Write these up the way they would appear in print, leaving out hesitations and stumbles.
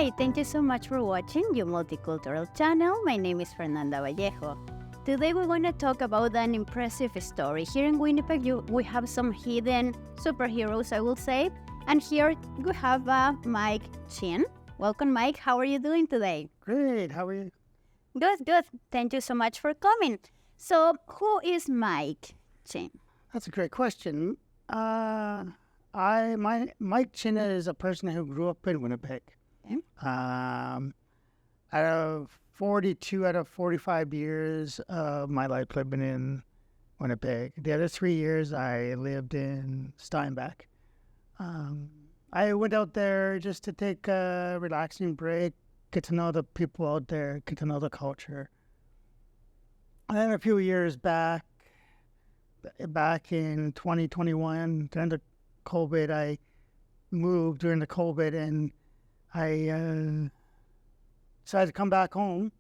Hi, thank you so much for watching your Multicultural channel. My name is Fernanda Vallejo. Today we're going to talk about an impressive story. Here in Winnipeg, we have some hidden superheroes, I will say. And here we have Mike Chin. Welcome, Mike. How are you doing today? Great. How are you? Good, good. Thank you so much for coming. So, who is Mike Chin? That's a great question. Mike Chin is a person who grew up in Winnipeg. Okay. Out of 42 out of 45 years of my life, I've been in Winnipeg. The other 3 years, I lived in Steinbach. I went out there just to take a relaxing break, get to know the people out there, get to know the culture. And then a few years back in 2021, during the COVID, I moved during the COVID, and I decided to come back home.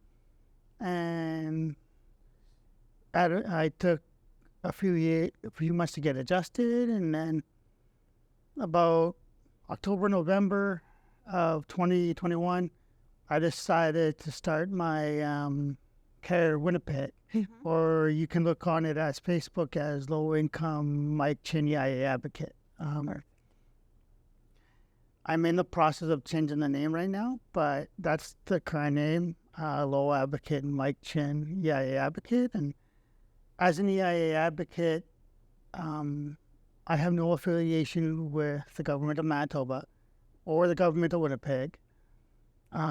And I took a few months to get adjusted, and then about October, November of 2021, I decided to start my Care Winnipeg, or you can look on it as Facebook as Low Income Mike Chin EIA Advocate. I'm in the process of changing the name right now, but that's the current name, Low Advocate Mike Chin EIA Advocate. And as an EIA Advocate, I have no affiliation with the government of Manitoba or the government of Winnipeg. As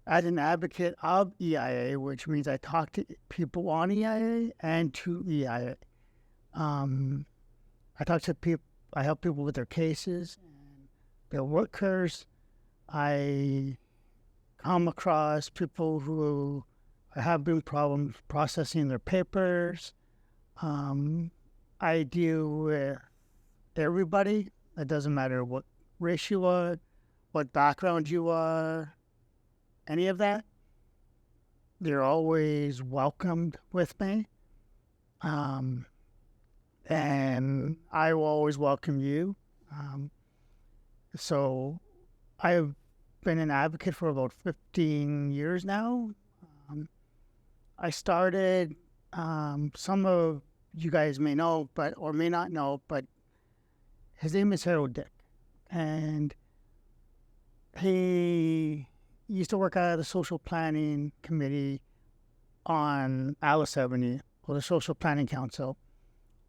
an advocate of EIA, which means I talk to people on EIA and to EIA. I talk to people, I help people with their cases and their workers. I come across people who are having problems processing their papers. I deal with everybody. It doesn't matter what race you are, what background you are, any of that. They're always welcomed with me. And I will always welcome you. So I've been an advocate for about 15 years now. I started, some of you guys may know, or may not know, but his name is Harold Dick. And he used to work out of the social planning committee on Alice Avenue, or the Social Planning Council.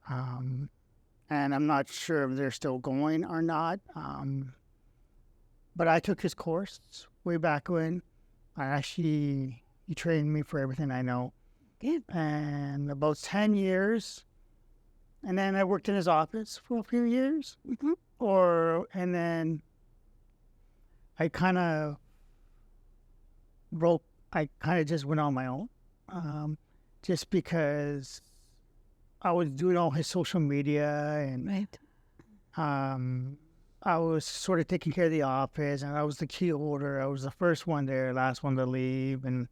And I'm not sure if they're still going or not. But I took his course way back when. He trained me for everything I know. Good. And about 10 years. And then I worked in his office for a few years. And then I kind of just went on my own, just because I was doing all his social media, and Right. I was sort of taking care of the office, and I was the key holder. I was the first one there, last one to leave, and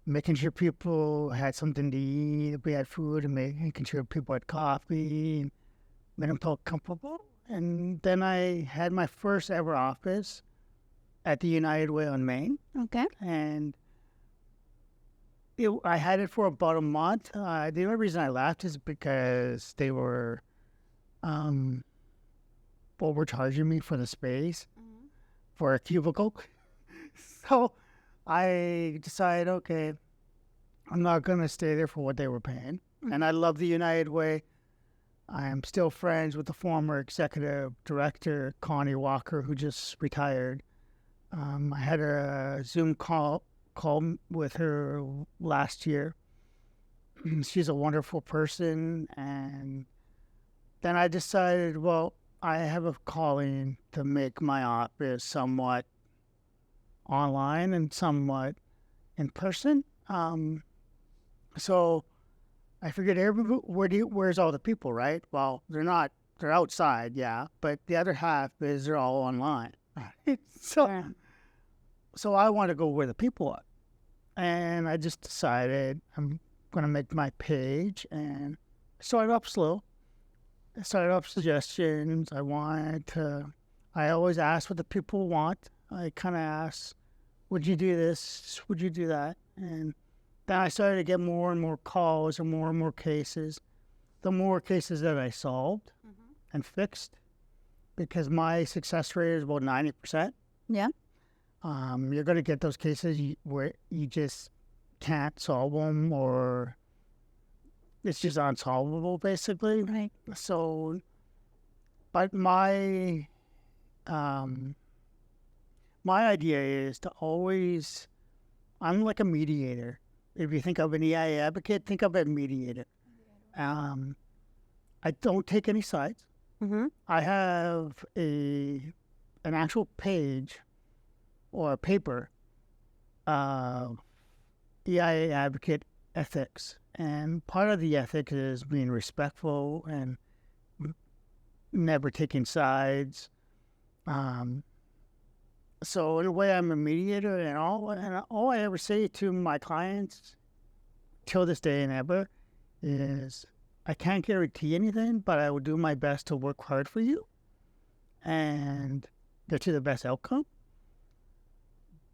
making sure people had something to eat, if we had food, and making sure people had coffee, and made them feel comfortable. And then I had my first ever office at the United Way on Main. Okay. And I had it for about a month. The only reason I left is because they were overcharging me for the space for a cubicle. So I decided, okay, I'm not going to stay there for what they were paying. And I love the United Way. I am still friends with the former executive director, Connie Walker, who just retired. I had a Zoom call with her last year. She's a wonderful person. And then I decided, well, I have a calling to make my office somewhat online and somewhat in person. So I figured, where's all the people, right? Well, they're outside, yeah, but the other half is they're all online. So I want to go where the people are. And I just decided I'm going to make my page, and I started up slow. I started up suggestions. I always ask what the people want. I kind of asked, would you do this? Would you do that? And then I started to get more and more calls and more cases. The more cases that I solved and fixed, because my success rate is about 90%. Yeah. You're going to get those cases where you just can't solve them, or it's just unsolvable, basically. Right. So, but my idea is to always, I'm like a mediator. If you think of an EIA advocate, think of a mediator. I don't take any sides. I have an actual page or a paper, EIA advocate ethics. And part of the ethics is being respectful and never taking sides. So in a way, I'm a mediator, and all I ever say to my clients till this day and ever is, I can't guarantee anything, but I will do my best to work hard for you and get you the best outcome.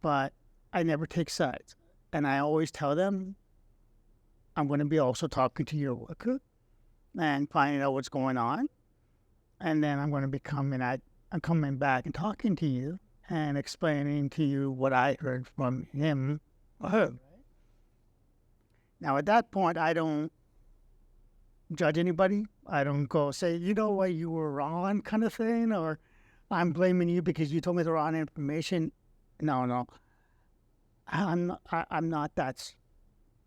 But I never take sides. And I always tell them, I'm going to be also talking to your worker and finding out what's going on. And then I'm going to be coming back and talking to you and explaining to you what I heard from him or her. Now, at that point, I don't judge anybody. I don't go say, you know what, you were wrong kind of thing, or I'm blaming you because you told me the wrong information. No. I'm not that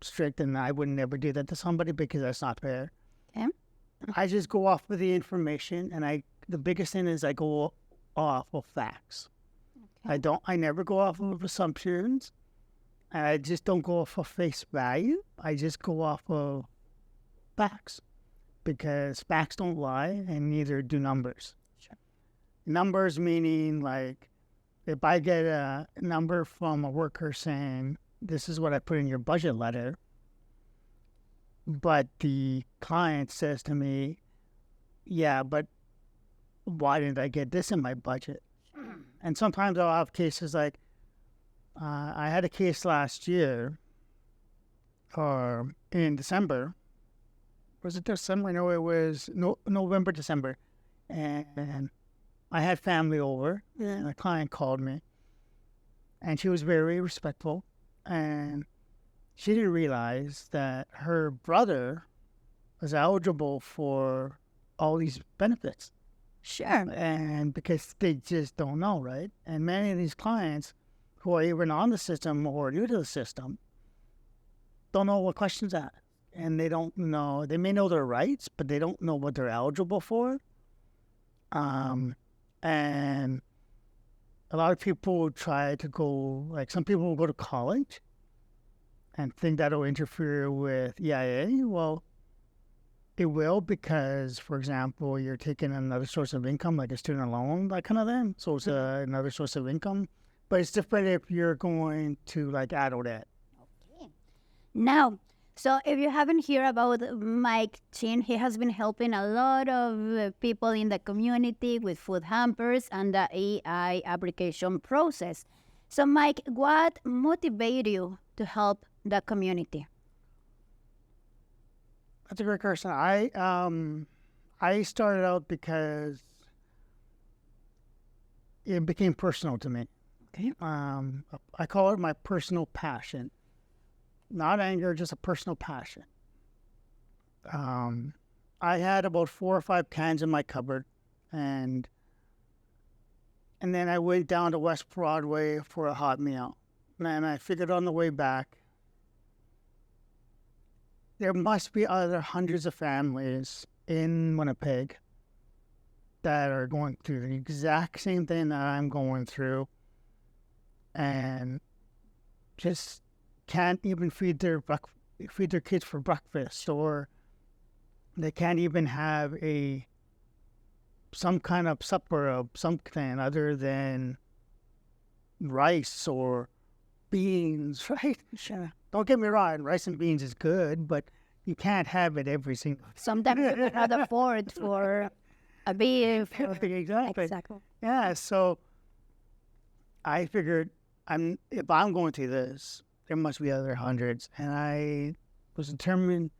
strict, and I would never do that to somebody because that's not fair. Okay. I just go off of the information, and the biggest thing is I go off of facts. Okay. I never go off of assumptions. I just don't go off of face value. I just go off of facts, because facts don't lie, and neither do numbers. Sure. Numbers meaning, like, if I get a number from a worker saying, this is what I put in your budget letter, but the client says to me, yeah, but why didn't I get this in my budget? And sometimes I'll have cases like, I had a case last year, or in December. Was it December? No, it was November, December. And I had family over, and a client called me, and she was very respectful, and she didn't realize that her brother was eligible for all these benefits. Sure. And because they just don't know, right? And many of these clients who are even on the system or new to the system don't know what questions ask. And they don't know, they may know their rights, but they don't know what they're eligible for. And a lot of people try to go, like some people will go to college and think that'll interfere with EIA. Well, it will, because, for example, you're taking another source of income, like a student loan, that kind of thing. So it's another source of income. But it's different if you're going to, like, adult ed. Okay. Now, so if you haven't heard about Mike Chin, he has been helping a lot of people in the community with food hampers and the EI application process. So, Mike, what motivated you to help the community? That's a great question. I started out because it became personal to me. Okay. I call it my personal passion. Not anger, just a personal passion. I had about 4 or 5 cans in my cupboard, and then I went down to West Broadway for a hot meal. And I figured on the way back, there must be other hundreds of families in Winnipeg that are going through the exact same thing that I'm going through, and just can't even feed their kids for breakfast, or they can't even have some kind of supper of something other than rice or beans, right? Sure. Don't get me wrong, rice and beans is good, but you can't have it every single day. Sometimes you cannot afford for a beef. Exactly. Exactly. Yeah, so I figured if I'm going through this, there must be other hundreds. And I was determined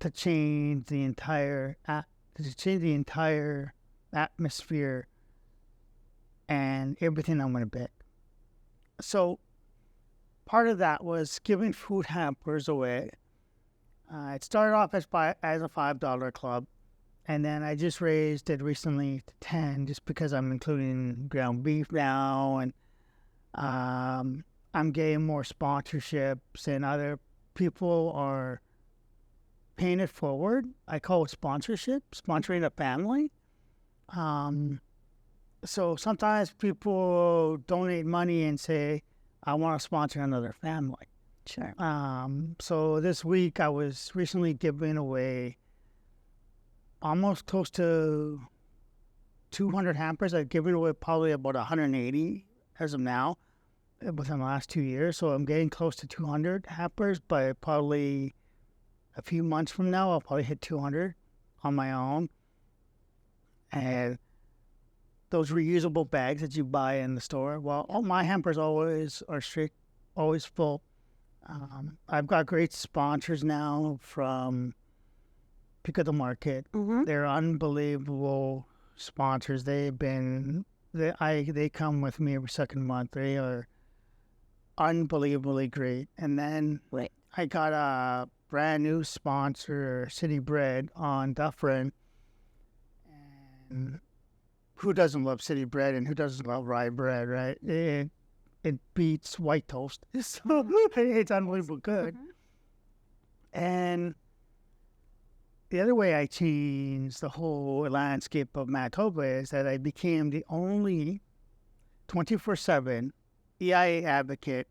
to change the entire atmosphere and everything I'm going to pick. So part of that was giving food hampers away. It started off as a $5 club, and then I just raised it recently to 10, just because I'm including ground beef now, and I'm getting more sponsorships, and other people are paying it forward. I call it sponsorship, sponsoring a family. So sometimes people donate money and say, I want to sponsor another family. Sure. So this week I was recently giving away almost close to 200 hampers. I've given away probably about 180 as of now within the last 2 years. So I'm getting close to 200 hampers, but probably a few months from now, I'll probably hit 200 on my own. And those reusable bags that you buy in the store, well, all my hampers always full. I've got great sponsors now from Pick of the Market. Mm-hmm. They're unbelievable sponsors. They come with me every second month. They are unbelievably great. And then I got a brand new sponsor, City Bread on Dufferin. And who doesn't love City Bread and who doesn't love rye bread, right? It beats white toast. So it's unbelievably good. Mm-hmm. And the other way I changed the whole landscape of Manitoba is that I became the only 24/7 EIA advocate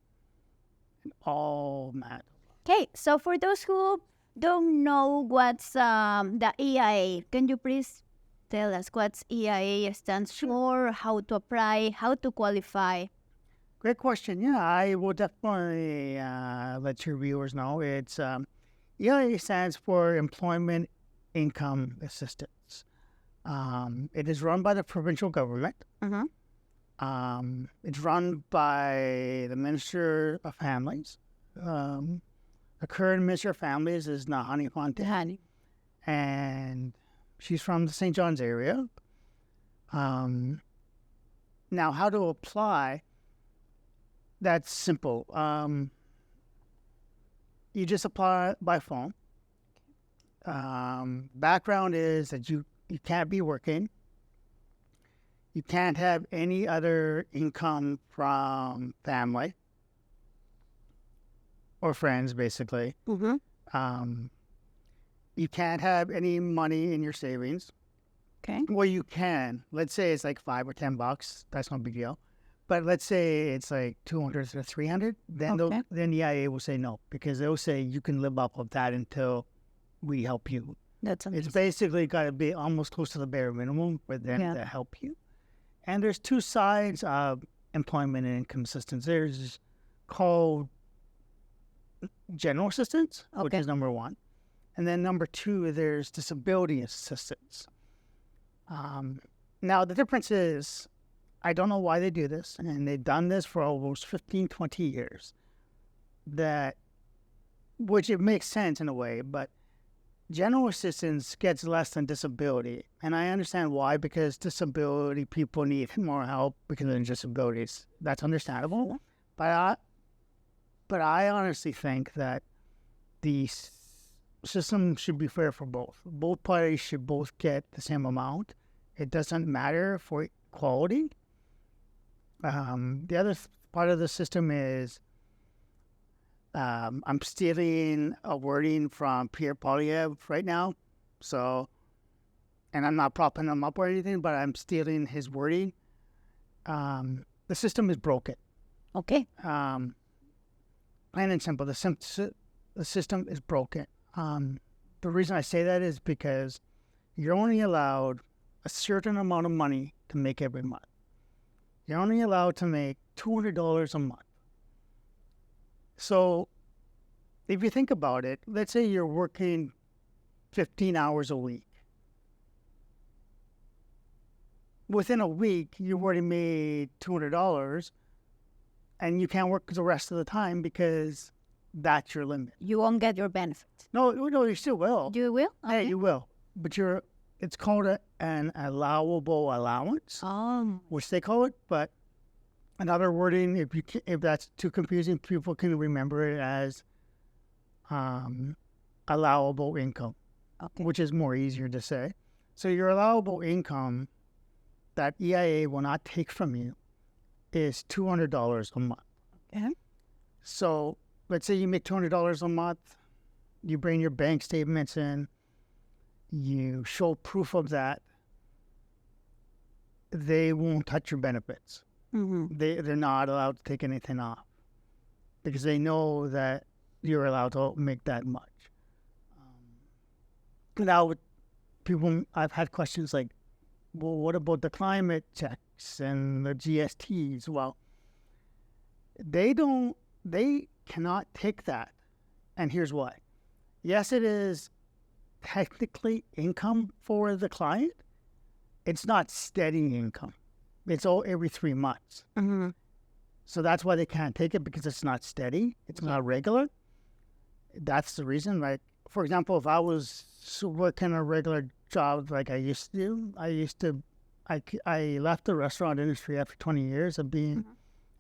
in all Manitoba. Okay, so for those who don't know what's the EIA, can you please tell us what EIA stands for, how to apply, how to qualify? Great question. Yeah, I will definitely let your viewers know. It's EIA stands for Employment Income Assistance. It is run by the provincial government. Mm-hmm. It's run by the Minister of Families. The current Minister of Families is Nahani Fontaine. And she's from the St. John's area. Now, how to apply? That's simple. You just apply by phone. Background is that you can't be working. You can't have any other income from family or friends, basically. Mm-hmm. You can't have any money in your savings. Okay. Well, you can. Let's say it's like $5 or $10. That's no big deal. But let's say it's like 200 or 300. Then then the EIA will say no, because they'll say you can live off of that until we help you. That's amazing. It's basically got to be almost close to the bare minimum for them to help you. And there's two sides of employment and income assistance. There's called general assistance, which is number one. And then number two, there's disability assistance. Now, the difference is, I don't know why they do this, and they've done this for almost 15, 20 years, which it makes sense in a way, but general assistance gets less than disability. And I understand why, because disability people need more help because of their disabilities. That's understandable. But I honestly think that the system should be fair for both. Both parties should both get the same amount. It doesn't matter for equality. The other part of the system is I'm stealing a wording from Pierre Poilievre right now. So, and I'm not propping him up or anything, but I'm stealing his wording. The system is broken. Okay. Plain and simple, the system is broken. The reason I say that is because you're only allowed a certain amount of money to make every month. You're only allowed to make $200 a month. So if you think about it, let's say you're working 15 hours a week. within a week, you've already made $200 and you can't work the rest of the time because that's your limit. You won't get your benefits. No, you still will. You will? Yeah, you will. But it's called an allowable allowance, which they call it. But another wording, if that's too confusing, people can remember it as allowable income, which is more easier to say. So your allowable income that EIA will not take from you is $200 a month. Okay. So let's say you make $200 a month, you bring your bank statements in, you show proof of that, they won't touch your benefits. Mm-hmm. They're not allowed to take anything off because they know that you're allowed to make that much. Now, with people, I've had questions like, well, what about the climate checks and the GSTs? Well, they cannot take that. And here's why. Yes, it is technically income for the client. It's not steady income. It's all every 3 months. Mm-hmm. So that's why they can't take it, because it's not steady. It's not regular. That's the reason. Like, for example, if I was working a regular job like I used to do, I left the restaurant industry after 20 years of being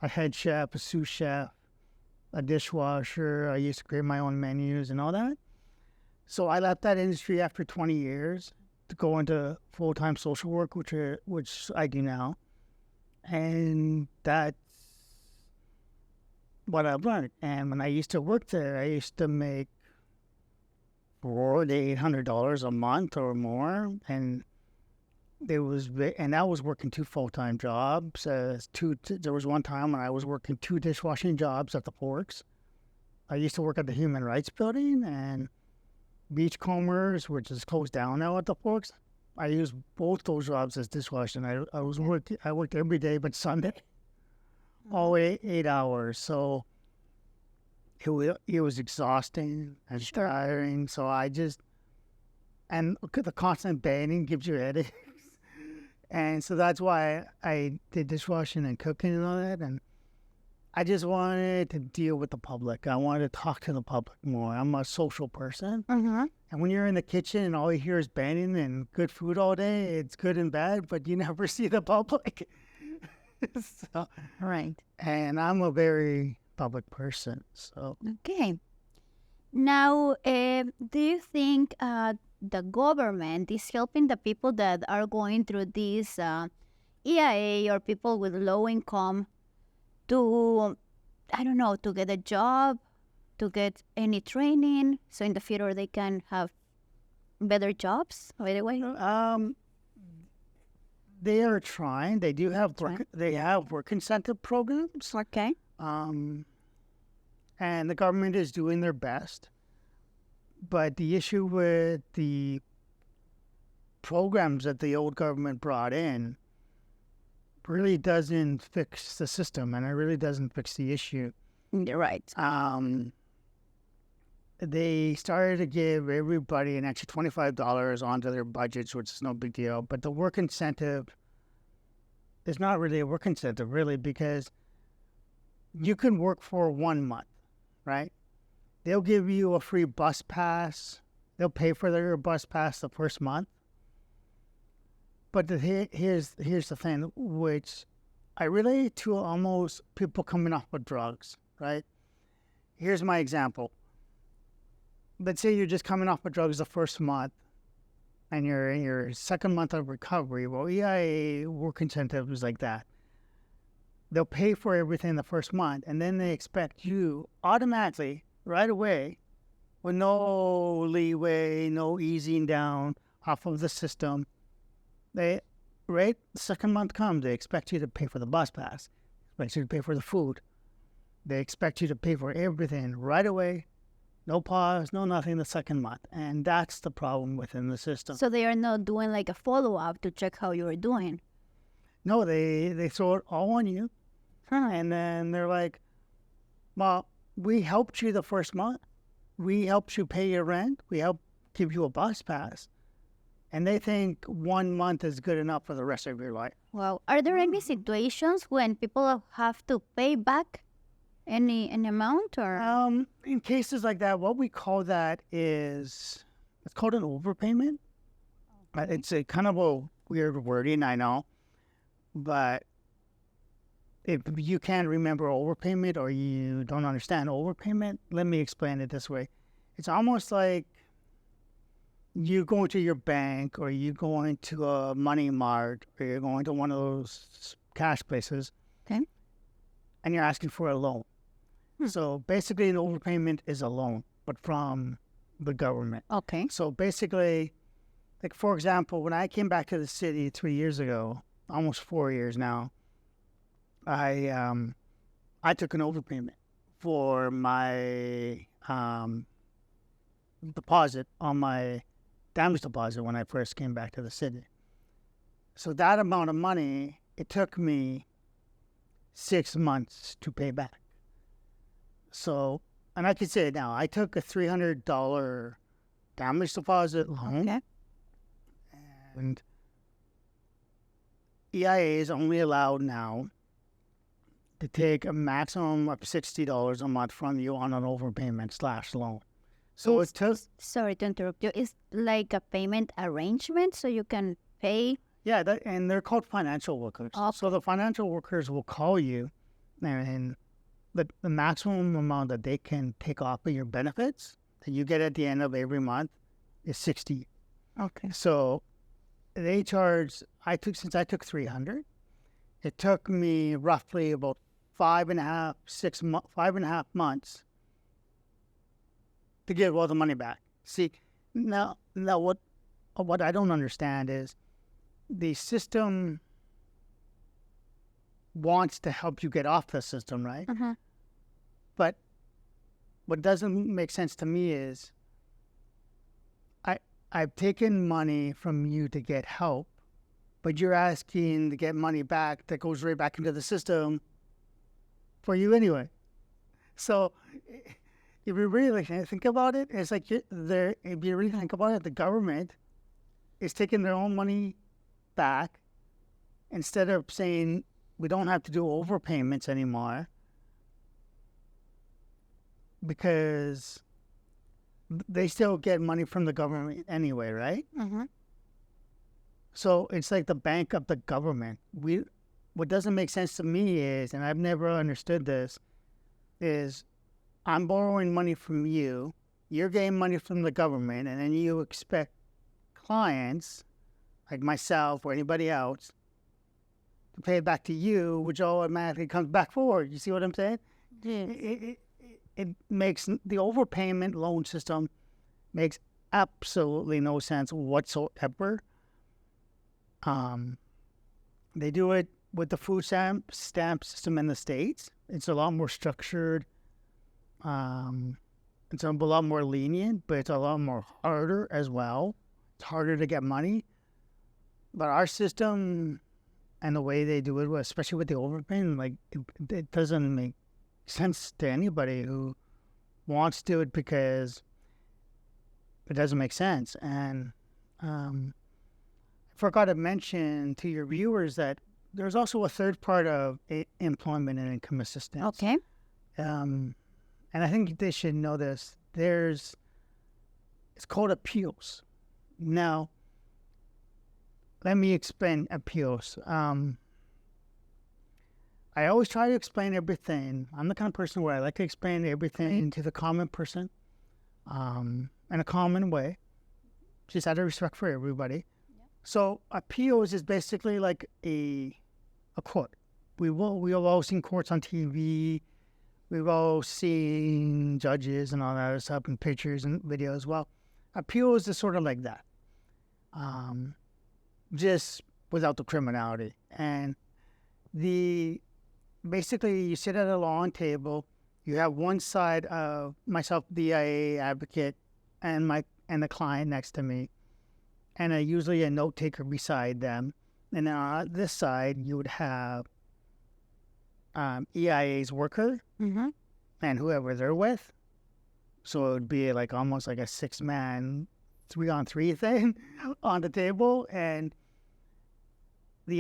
a head chef, a sous chef, a dishwasher. I used to create my own menus and all that. So I left that industry after 20 years to go into full-time social work, which I do now. And that's what I've learned. And when I used to work there, I used to make $400 to $800 a month or more, and I was working 2 full-time jobs. There was one time when I was working 2 dishwashing jobs at the Forks. I used to work at the Human Rights Building and Beachcombers, which is closed down now at the Forks. I used both those jobs as dishwashing. I worked every day but Sunday, all 8 hours. So it was exhausting and tiring. So and the constant banging gives you headaches. And so that's why I did dishwashing and cooking and all that. And I just wanted to deal with the public. I wanted to talk to the public more. I'm a social person. Mm-hmm. And when you're in the kitchen and all you hear is banging and good food all day, it's good and bad, but you never see the public. So, Right. and I'm a very public person. So Okay. Now, do you think the government is helping the people that are going through this EIA or people with low income to, I don't know, to get a job, to get any training, so in the future they can have better jobs right away? they are trying. They do have work incentive programs. Okay. And the government is doing their best. But the issue with the programs that the old government brought in really doesn't fix the system, and it really doesn't fix the issue. You're right. They started to give everybody an extra $25 onto their budgets, which is no big deal. But the work incentive is not really a work incentive, really, because you can work for 1 month, right? They'll give you a free bus pass. They'll pay for your bus pass the first month. But here's the thing, which I relate to almost people coming off of drugs, right? Here's my example. Let's say you're just coming off of drugs the first month and you're in your second month of recovery. Well, EIA work incentive is like that. They'll pay for everything the first month, and then they expect you automatically, right away, with no leeway, no easing down off of the system. The second month comes, they expect you to pay for the bus pass, expect you to pay for the food. They expect you to pay for everything right away. No pause, no nothing the second month. And that's the problem within the system. So they are not doing like a follow-up to check how you are doing. No, they throw it all on you. And then they're like, well, we helped you the first month. We helped you pay your rent. We helped give you a bus pass. And they think 1 month is good enough for the rest of your life. Wow. Are there any situations when people have to pay back any amount or? In cases like that, what we call that is, it's called an overpayment. It's a kind of a weird wording, I know. But if you can't remember overpayment or you don't understand overpayment, let me explain it this way. It's almost like you go to your bank or you go into a money mart or you're going to one of those cash places. Okay. And you're asking for a loan. So basically an overpayment is a loan, but from the government. Okay. So basically, like for example, when I came back to the city 3 years ago, almost 4 years now, I took an overpayment for my deposit on my damage deposit when I first came back to the city. So that amount of money, it took me 6 months to pay back. So, and I can say it now, I took a $300 damage deposit loan. Okay. And EIA is only allowed now to take a maximum of $60 a month from you on an overpayment / loan. So it's just... Sorry to interrupt you. It's like a payment arrangement so you can pay? Yeah, and they're called financial workers. Okay. So the financial workers will call you, and the maximum amount that they can take off of your benefits that you get at the end of every month is $60. Okay. So they charge, since I took $300, it took me roughly about 5.5 months to get all the money back. See, now what I don't understand is the system wants to help you get off the system, right? But what doesn't make sense to me is I've taken money from you to get help, but you're asking to get money back that goes right back into the system for you anyway. So if you really think about it, it's like if you really think about it, the government is taking their own money back instead of saying we don't have to do overpayments anymore because they still get money from the government anyway, right? So it's like the bank of the government. What doesn't make sense to me is, and I've never understood this, is I'm borrowing money from you, you're getting money from the government, and then you expect clients, like myself or anybody else, to pay it back to you, which automatically comes back forward. You see what I'm saying? Yes. It makes the overpayment loan system makes absolutely no sense whatsoever. They do it with the food stamp system in the States. It's a lot more structured. It's a lot more lenient, but it's a lot more harder as well. It's harder to get money. But our system and the way they do it, especially with the overpayment, like it doesn't make sense to anybody who wants to do it because it doesn't make sense. And I forgot to mention to your viewers that there's also a third part of employment and income assistance. Okay. And I think they should know this. It's called appeals. Now, let me explain appeals. I always try to explain everything. I'm the kind of person where I like to explain everything to the common person in a common way, just out of respect for everybody. Yeah. So appeals is basically like a court. We've all seen courts on TV. We've all seen judges and all that other stuff in pictures and videos. Well, appeals is sort of like that, just without the criminality. And basically, you sit at a long table. You have one side of myself, the EIA advocate, and the client next to me, and usually a note taker beside them. And then on this side, you would have EIA's worker and whoever they're with. So it would be like almost like a 6-man 3-on-3 thing on the table. And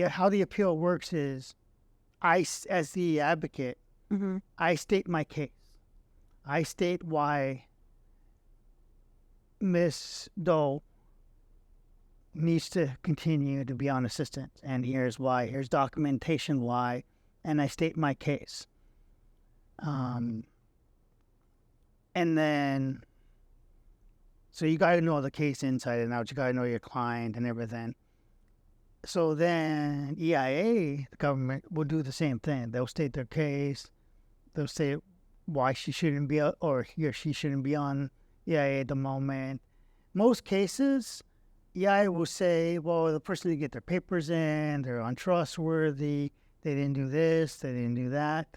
how the appeal works is as the advocate, I state my case. I state why Miss Doe needs to continue to be on assistance, and here's why. Here's documentation why, and I state my case. And then, so you got to know the case inside and out. You got to know your client and everything. So then EIA, the government, will do the same thing. They'll state their case. They'll say why she shouldn't be, or he or she shouldn't be on EIA at the moment. Most cases, EIA will say, well, the person didn't get their papers in, they're untrustworthy, they didn't do this, they didn't do that.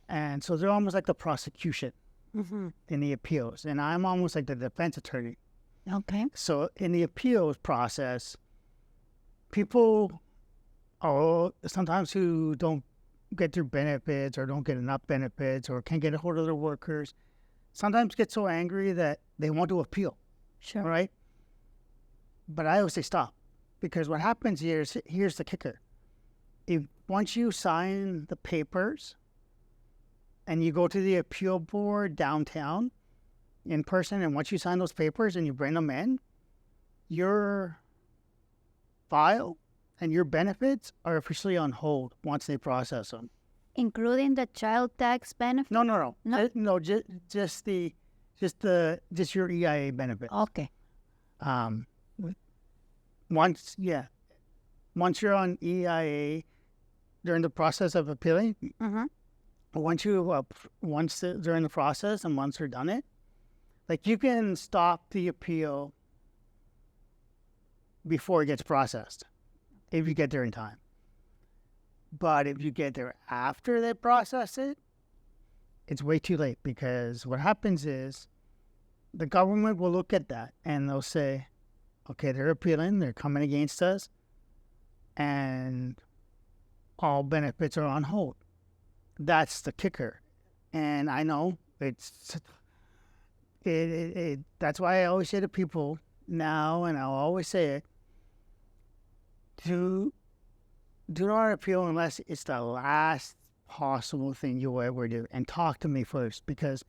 And so they're almost like the prosecution in the appeals. And I'm almost like the defense attorney. Okay. So in the appeals process, people are sometimes who don't get their benefits or don't get enough benefits or can't get a hold of their workers, sometimes get so angry that they want to appeal. Sure. Right? But I always say stop, because what happens here's the kicker. Once you sign the papers and you go to the appeal board downtown in person, and once you sign those papers and you bring them in, your file and your benefits are officially on hold once they process them. Including the child tax benefit? No. Just your EIA benefit. Okay. Once you're on EIA during the process of appealing, once during the process and once they're done it, like you can stop the appeal before it gets processed if you get there in time. But if you get there after they process it, it's way too late, because what happens is the government will look at that and they'll say, okay, they're appealing, they're coming against us, and all benefits are on hold. That's the kicker. And I know that's why I always say to people now, and I'll always say it, do not appeal unless it's the last possible thing you'll ever do. And talk to me first, because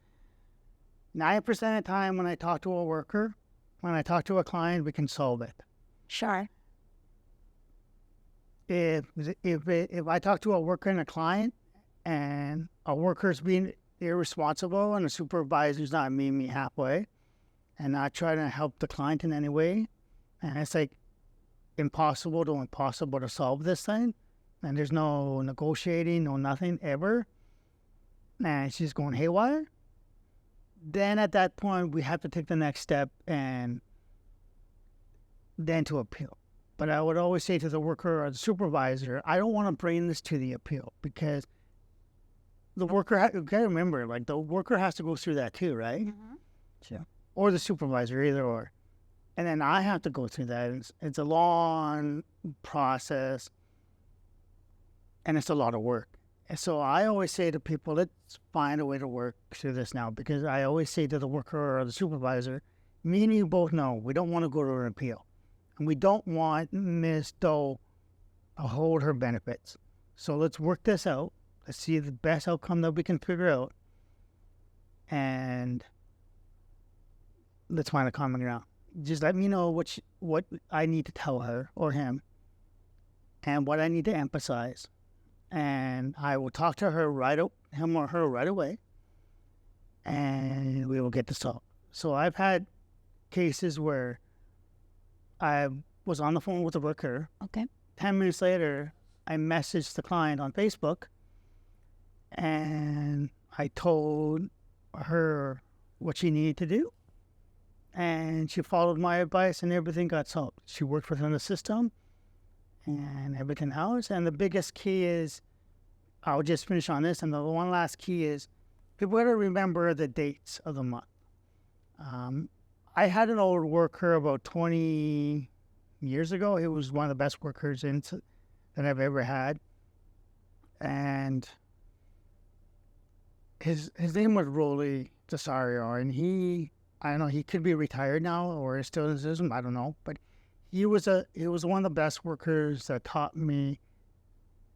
9% of the time when I talk to a worker, when I talk to a client, we can solve it. Sure. If I talk to a worker and a client, and a worker's being irresponsible and a supervisor's not meeting me halfway and not trying to help the client in any way, and it's like impossible to solve this thing, and there's no negotiating, no nothing ever, and it's just going haywire, then at that point we have to take the next step and then to appeal. But I would always say to the worker or the supervisor, I don't want to bring this to the appeal, because the worker, you got to remember, like the worker has to go through that too, right? Sure. Or the supervisor, either or. And then I have to go through that. It's a long process, and it's a lot of work. And so I always say to people, let's find a way to work through this now, because I always say to the worker or the supervisor, me and you both know we don't want to go to an appeal, and we don't want Ms. Doe to hold her benefits. So let's work this out. Let's see the best outcome that we can figure out, and let's find a common ground. Just let me know what I need to tell her or him, and what I need to emphasize, and I will talk to him or her right away, and we will get this solved. So I've had cases where I was on the phone with a worker. Okay. 10 minutes later, I messaged the client on Facebook, and I told her what she needed to do, and she followed my advice, and everything got solved. She worked within the system and everything else. And the biggest key is, I'll just finish on this, and the one last key is, people got to remember the dates of the month. I had an old worker about 20 years ago. He was one of the best workers that I've ever had. And his name was Rolly Cesario, and I don't know, he could be retired now or still in citizen, I don't know. But he was one of the best workers that taught me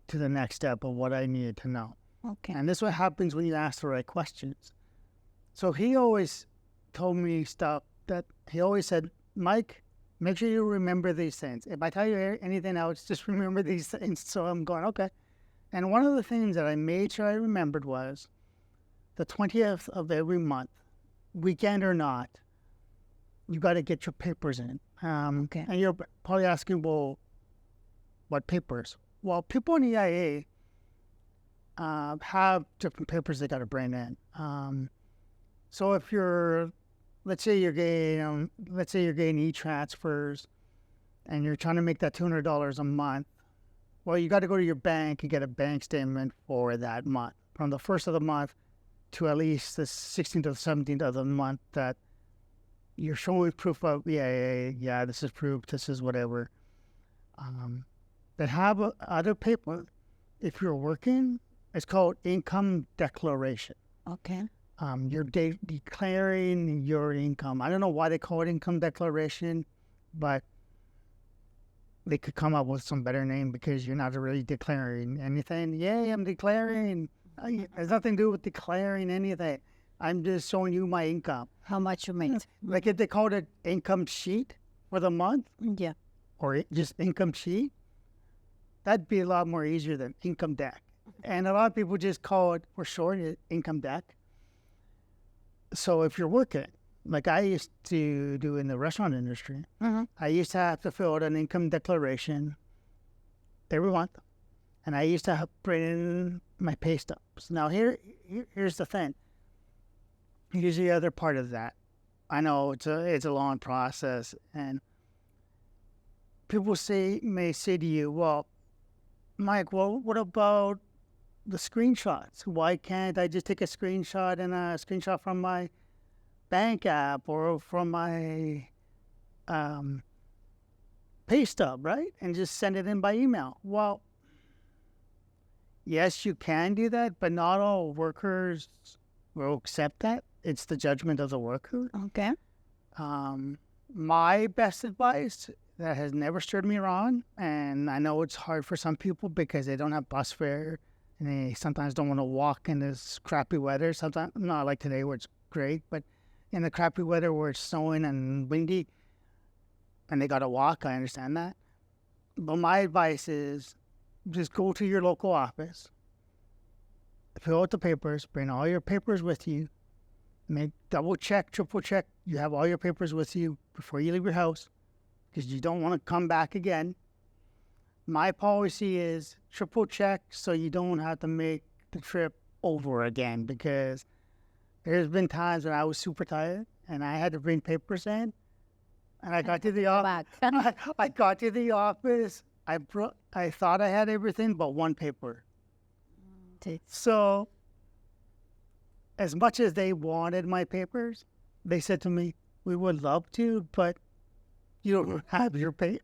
to the next step of what I needed to know. Okay. And this is what happens when you ask the right questions. So he always told me stuff that he always said, Mike, make sure you remember these things. If I tell you anything else, just remember these things. So I'm going, okay. And one of the things that I made sure I remembered was the 20th of every month, weekend or not, you got to get your papers in. Okay. And you're probably asking, well, what papers? Well, people in EIA have different papers they got to bring in. So if you're, let's say you're getting e-transfers and you're trying to make that $200 a month, well, you got to go to your bank and get a bank statement for that month, from the first of the month to at least the 16th or the 17th of the month, that you're showing proof of EIA. Yeah, this is proof. This is whatever. That have other paper. If you're working, it's called income declaration. Okay. You're declaring your income. I don't know why they call it income declaration, but they could come up with some better name because you're not really declaring anything. Yay, I'm declaring. It has nothing to do with declaring anything. I'm just showing you my income. How much you make? Like if they called it income sheet for the month, Yeah. or just income sheet, that'd be a lot more easier than income deck. And a lot of people just call it, for short, income deck. So if you're working, like I used to do in the restaurant industry, I used to have to fill out an income declaration every month. And I used to have bring in my pay stubs. Now here's the thing. Here's the other part of that. I know it's a long process, and people may say to you, well, Mike, well, what about the screenshots? Why can't I just take a screenshot and a screenshot from my bank app or from my pay stub, right? And just send it in by email. Well, yes, you can do that, but not all workers will accept that. It's the judgment of the worker. Okay. My best advice that has never steered me wrong, and I know it's hard for some people because they don't have bus fare and they sometimes don't want to walk in this crappy weather. Sometimes, not like today where it's great, but in the crappy weather where it's snowing and windy and they got to walk, I understand that. But my advice is just go to your local office, fill out the papers, bring all your papers with you, make double check, triple check you have all your papers with you before you leave your house, because you don't want to come back again. My policy is triple check so you don't have to make the trip over again, because there's been times when I was super tired and I had to bring papers in, and I got to the office. I got to the office. I thought I had everything but one paper. So as much as they wanted my papers, they said to me, we would love to, but you don't have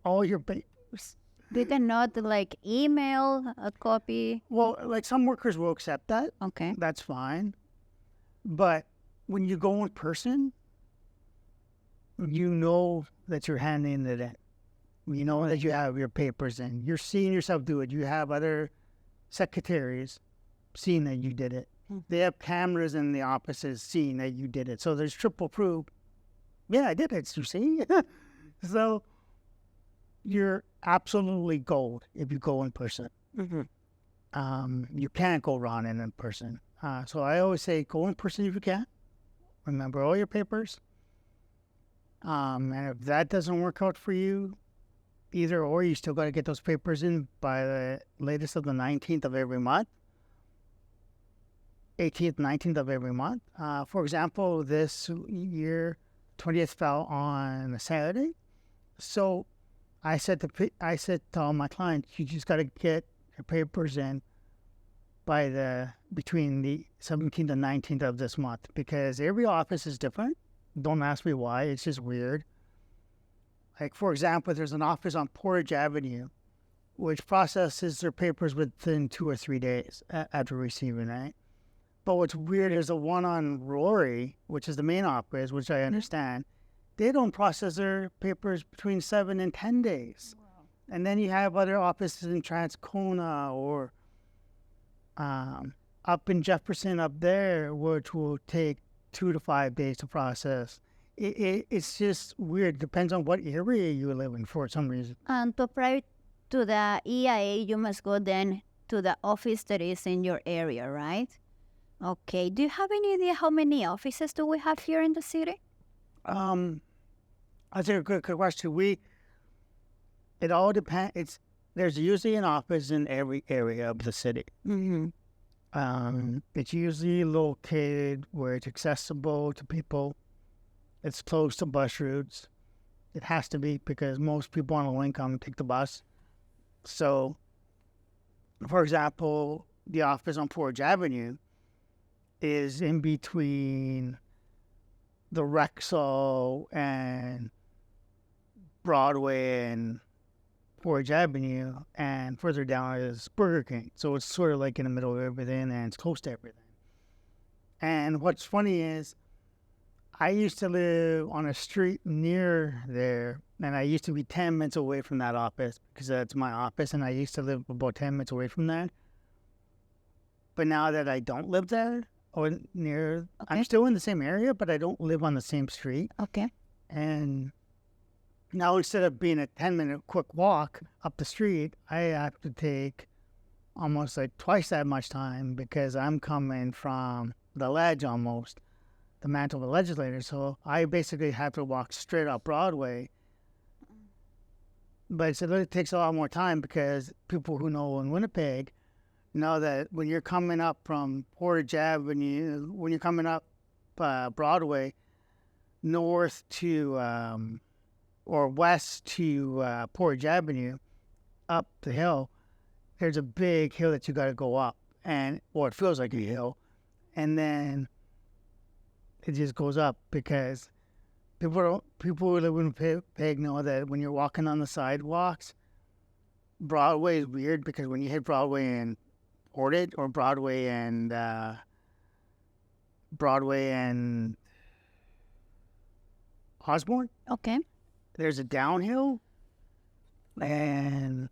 all your papers. They cannot like email a copy. Well, like some workers will accept that. Okay. That's fine. But when you go in person, you know that you're handing it in. You know that you have your papers in. You're seeing yourself do it. You have other secretaries seeing that you did it. They have cameras in the offices seeing that you did it. So there's triple proof. Yeah, I did it, you see? So you're absolutely gold if you go in person. You can't go wrong in person. So I always say go in person if you can. Remember all your papers. And if that doesn't work out for you, either or, you still got to get those papers in by the latest of the 19th of every month. 18th, 19th of every month. For example, this year, 20th fell on a Saturday. So I said to all my clients, you just got to get your papers in by between the 17th and 19th of this month, because every office is different. Don't ask me why. It's just weird. Like, for example, there's an office on Portage Avenue which processes their papers within 2 or 3 days after receiving it. But what's weird is the one on Rory, which is the main office, which I understand, they don't process their papers between 7 and 10 days. Wow. And then you have other offices in Transcona or up in Jefferson up there, which will take 2 to 5 days to process. It's just weird. Depends on what area you live in for some reason. And to apply to the EIA, you must go then to the office that is in your area, right? Okay. Do you have any idea how many offices do we have here in the city? That's a good question. It all depends. There's usually an office in every area of the city. Mm-hmm. It's usually located where it's accessible to people. It's close to bus routes. It has to be because most people on low income take the bus. So, for example, the office on Portage Avenue is in between the Rexall and Broadway and Portage Avenue, and further down is Burger King. So it's sort of like in the middle of everything, and it's close to everything. And what's funny is I used to live on a street near there, and I used to be 10 minutes away from that office because that's my office, and I used to live about 10 minutes away from that. But now that I don't live there or near, I'm still in the same area, but I don't live on the same street. Okay. And now instead of being a 10-minute quick walk up the street, I have to take almost like twice that much time because I'm coming from the ledge almost, the Manitoba legislature. So I basically have to walk straight up Broadway. But it takes a lot more time because people who know in Winnipeg know that when you're coming up from Portage Avenue, when you're coming up Broadway, north to or west to Portage Avenue, up the hill, there's a big hill that you got to go up, or it feels like a hill, and then it just goes up because people who live in Winnipeg know that when you're walking on the sidewalks, Broadway is weird because when you hit Broadway and Portage or Broadway and Osborne, Okay. there's a downhill, and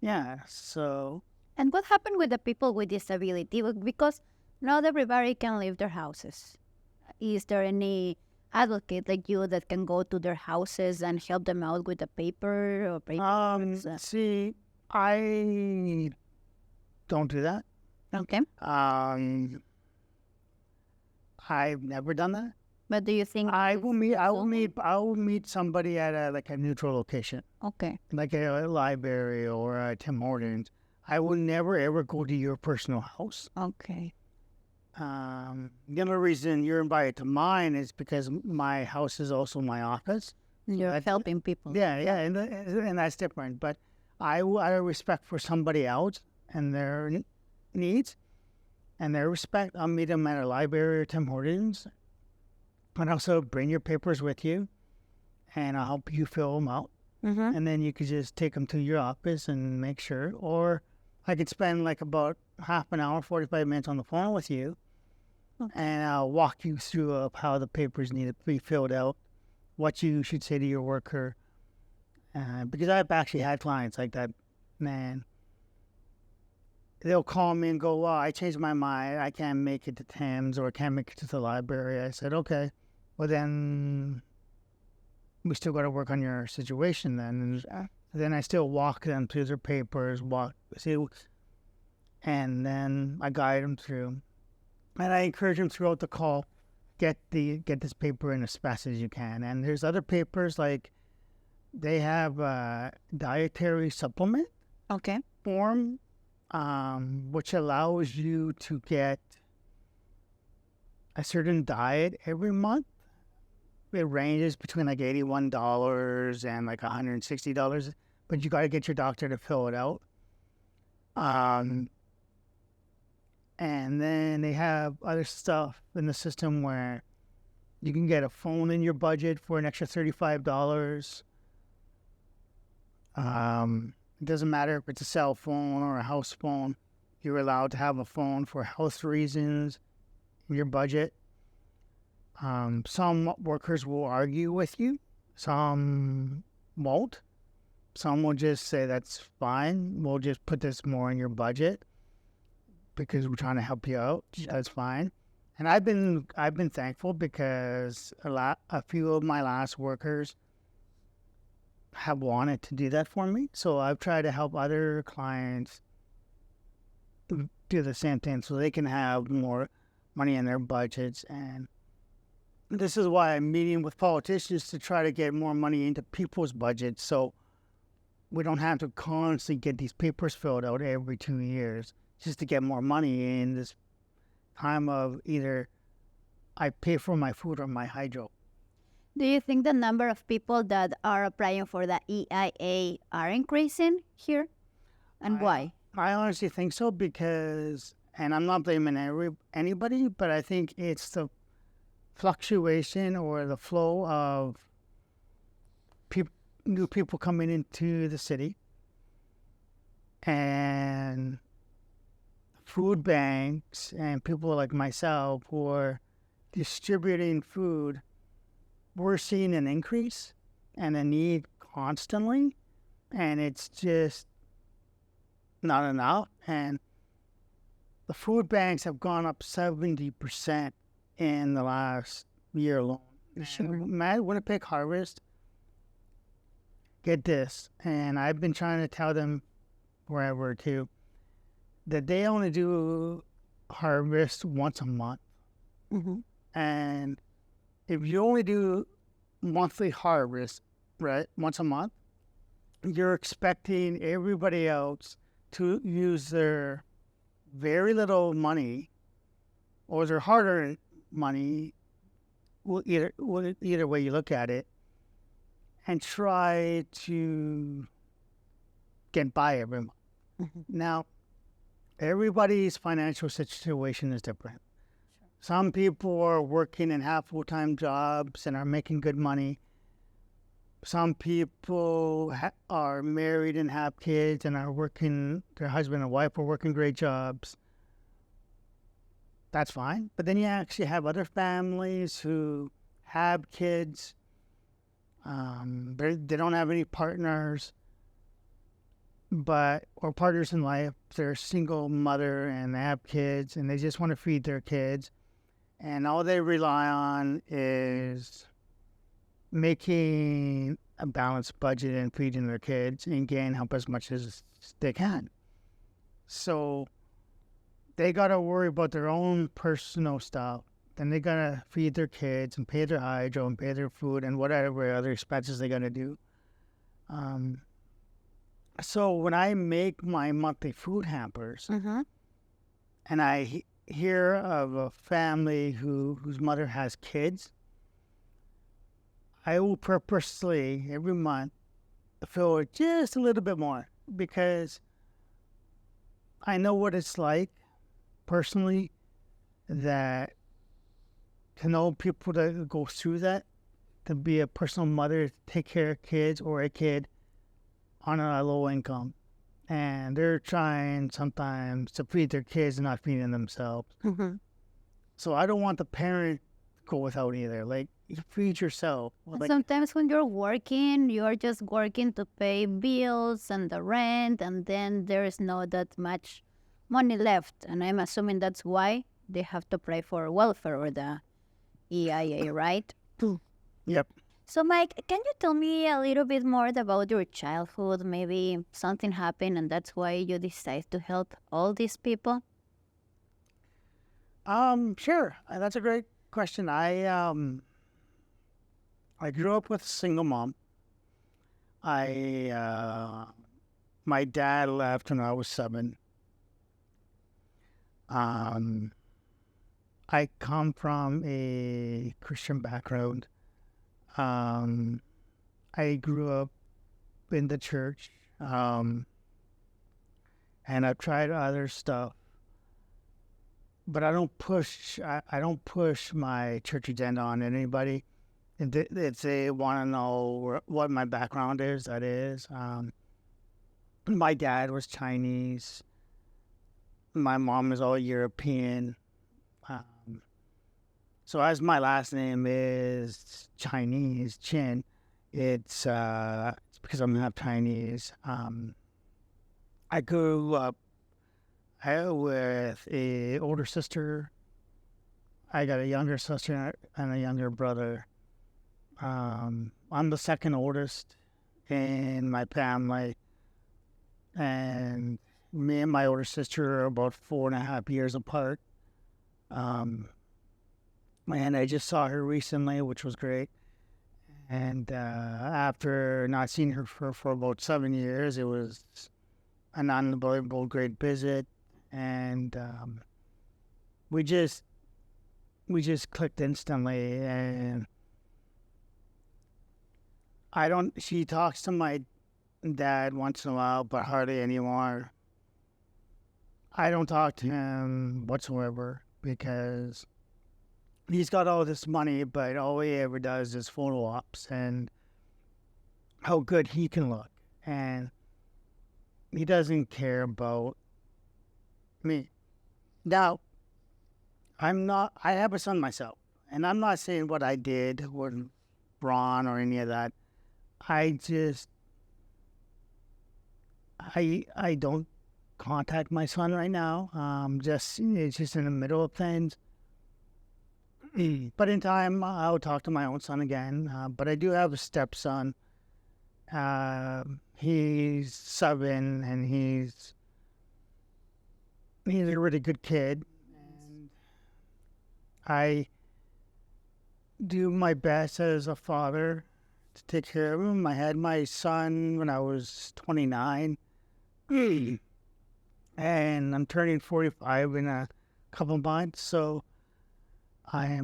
yeah, so. And what happened with the people with disability? Because not everybody can leave their houses. Is there any advocate like you that can go to their houses and help them out with the paper or papers? See, I don't do that. Okay. I've never done that. But do you think I will meet somebody at a neutral location, Okay. like a library or a Tim Hortons. I will never ever go to your personal house. Okay. The only reason you're invited to mine is because my house is also my office. You're helping people. Yeah, and that's different. But out of respect for somebody else and their needs and their respect, I'll meet them at a library or Tim Hortons. But also bring your papers with you, and I'll help you fill them out. Mm-hmm. And then you could just take them to your office and make sure. Or I could spend like about half an hour, 45 minutes on the phone with you, and I'll walk you through how the papers need to be filled out, what you should say to your worker. Because I've actually had clients like that, man. They'll call me and go, well, I changed my mind. I can't make it to Thames or I can't make it to the library. I said, okay, well then we still got to work on your situation then. And then I still walk them through their papers, and then I guide them through. And I encourage them throughout the call, get this paper in as fast as you can. And there's other papers like they have a dietary supplement form, which allows you to get a certain diet every month. It ranges between like $81 and like $160, but you got to get your doctor to fill it out. And then they have other stuff in the system where you can get a phone in your budget for an extra $35. It doesn't matter if it's a cell phone or a house phone. You're allowed to have a phone for health reasons in your budget. Some workers will argue with you. Some won't. Some will just say, that's fine. We'll just put this more in your budget because we're trying to help you out. Sure. That's fine. And I've been thankful because a few of my last workers have wanted to do that for me. So I've tried to help other clients do the same thing so they can have more money in their budgets. And this is why I'm meeting with politicians to try to get more money into people's budgets so we don't have to constantly get these papers filled out every 2 years just to get more money in this time of either I pay for my food or my hydro. Do you think the number of people that are applying for the EIA are increasing here? And why? I honestly think so because, and I'm not blaming anybody, but I think it's the fluctuation or the flow of new people coming into the city and food banks and people like myself who are distributing food. We're seeing an increase and a need constantly, and it's just not enough. And the food banks have gone up 70% in the last year alone. Sure. Winnipeg Harvest, get this, and I've been trying to tell them wherever too, that they only do harvest once a month. Mm-hmm. And if you only do monthly harvest, right, once a month, you're expecting everybody else to use their very little money or their hard-earned money, either way you look at it, and try to get by every month. Mm-hmm. Now, everybody's financial situation is different. Some people are working and have full-time jobs and are making good money. Some people are married and have kids and are working, their husband and wife are working great jobs. That's fine. But then you actually have other families who have kids. They don't have any partners, or partners in life. They're a single mother and they have kids and they just want to feed their kids. And all they rely on is making a balanced budget and feeding their kids and getting help as much as they can. So they got to worry about their own personal stuff. Then they got to feed their kids and pay their hydro and pay their food and whatever other expenses they got to do. So when I make my monthly food hampers, Mm-hmm. and I hear of a family whose mother has kids, I will purposely every month fill it just a little bit more because I know what it's like personally, that to know people that go through that, to be a personal mother, to take care of kids or a kid on a low income. And they're trying sometimes to feed their kids and not feeding themselves. Mm-hmm. So I don't want the parent to go without either. Like, you feed yourself. Like, Sometimes when you're working, you're just working to pay bills and the rent, and then there's not that much money left. And I'm assuming that's why they have to apply for welfare or the EIA, right? yep. So, Mike, can you tell me a little bit more about your childhood? Maybe something happened and that's why you decided to help all these people? Sure. That's a great question. I grew up with a single mom. My dad left when I was 7. I come from a Christian background. I grew up in the church, and I've tried other stuff, but I don't push my church agenda on anybody. If they want to know what my background is, that is. My dad was Chinese. My mom is all European. So as my last name is Chinese, Chin, it's because I'm half Chinese. I grew up with a older sister. I got a younger sister and a younger brother. I'm the second oldest in my family, and me and my older sister are about 4.5 years apart. And I just saw her recently, which was great. And after not seeing her for about 7 years, it was an unbelievable great visit, and we just clicked instantly. And she talks to my dad once in a while, but hardly anymore. I don't talk to him whatsoever because he's got all this money, but all he ever does is photo ops and how good he can look. And he doesn't care about me. Now, I have a son myself, and I'm not saying what I did was wrong or any of that. I don't contact my son right now. It's just in the middle of things. But in time, I'll talk to my own son again. But I do have a stepson. He's 7, and he's a really good kid. And I do my best as a father to take care of him. I had my son when I was 29. And I'm turning 45 in a couple months, so I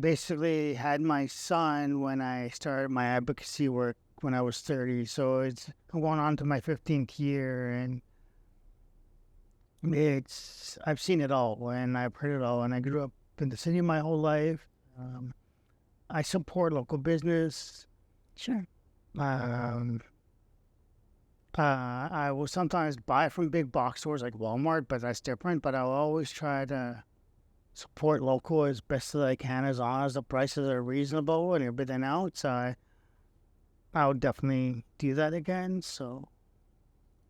basically had my son when I started my advocacy work when I was 30. So I'm going on to my 15th year, and I've seen it all, and I've heard it all, and I grew up in the city my whole life. I support local business. Sure. I will sometimes buy from big box stores like Walmart, but that's different. But I'll always try to support local as best as I can, as long as the prices are reasonable and everything else. I'll definitely do that again. So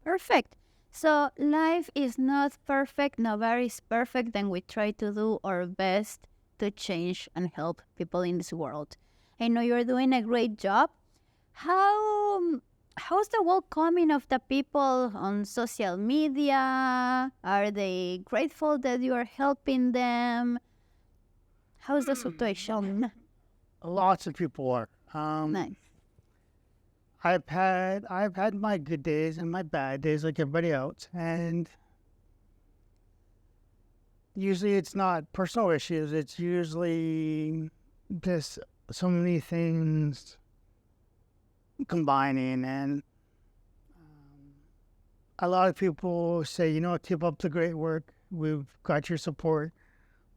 Perfect. So life is not perfect. Nobody's perfect, and we try to do our best to change and help people in this world. I know you're doing a great job. How's the welcoming of the people on social media? Are they grateful that you are helping them? How's the situation? lots of people are. Nice. I've had my good days and my bad days like everybody else, and usually it's not personal issues. It's usually just so many things combining, and a lot of people say, keep up the great work. We've got your support.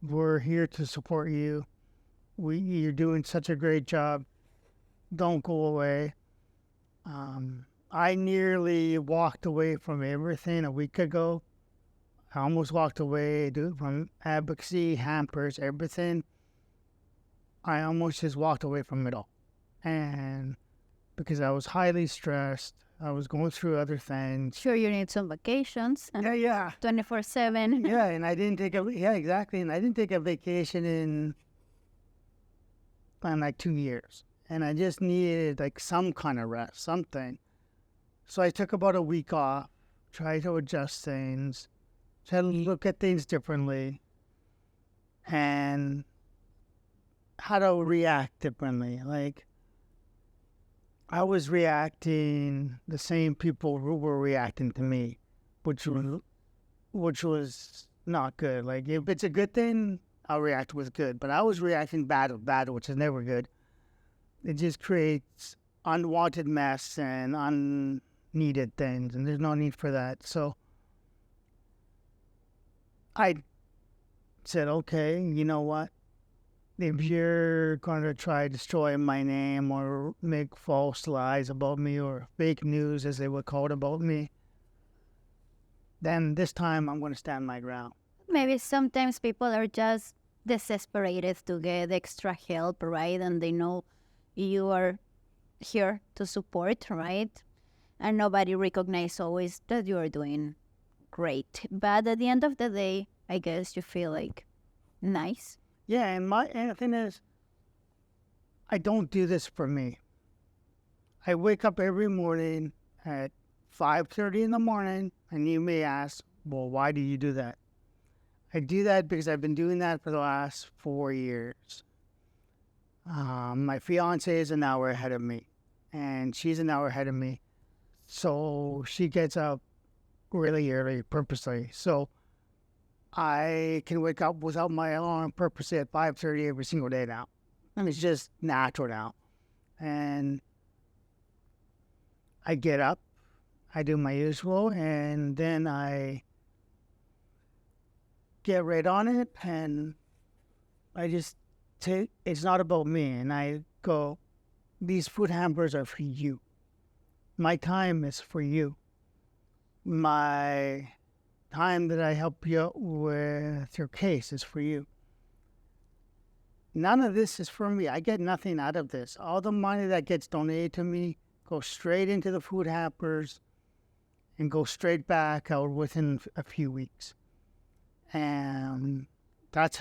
We're here to support you. You're doing such a great job. Don't go away. I nearly walked away from everything a week ago. I almost walked away from advocacy, hampers, everything. I almost just walked away from it all. And because I was highly stressed, I was going through other things. Sure, you need some vacations. Yeah. 24/7. Yeah, and I didn't take exactly. And I didn't take a vacation in like 2 years. And I just needed like some kind of rest, something. So I took about a week off, tried to adjust things, try to look at things differently, and how to react differently. Like, I was reacting the same people who were reacting to me, which was not good. Like, if it's a good thing, I'll react with good. But I was reacting bad with bad, which is never good. It just creates unwanted mess and unneeded things, and there's no need for that. So I said, okay, you know what? If you're going to try destroying my name or make false lies about me or fake news, as they would call it, about me, then this time I'm going to stand my ground. Maybe sometimes people are just desperate to get extra help, right? And they know you are here to support, right? And nobody recognizes always that you are doing great. But at the end of the day, I guess you feel like nice. Yeah, and the thing is, I don't do this for me. I wake up every morning at 5:30 in the morning, and you may ask, well, why do you do that? I do that because I've been doing that for the last 4 years. My fiance is an hour ahead of me, and she's an hour ahead of me. So she gets up really early purposely. So I can wake up without my alarm purposely at 5:30 every single day now. And it's just natural now. And I get up, I do my usual, and then I get right on it, and I just take, it's not about me. And I go, these food hampers are for you. My time is for you. My time that I help you with your case is for you. None of this is for me. I get nothing out of this. All the money that gets donated to me goes straight into the food hampers and goes straight back out within a few weeks. And that's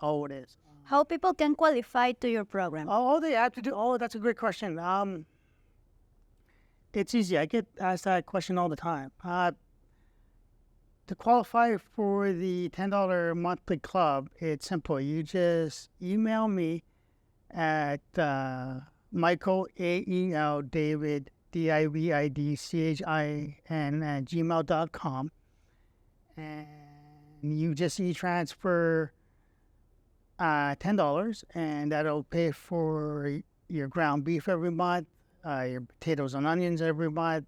all it is. How people can qualify to your program? All they have to do, that's a great question. It's easy. I get asked that question all the time. To qualify for the $10 monthly club, it's simple. You just email me at Michael, A-E-L, David, D-I-V-I-D-C-H-I-N at gmail.com. And you just e-transfer $10, and that'll pay for your ground beef every month, your potatoes and onions every month,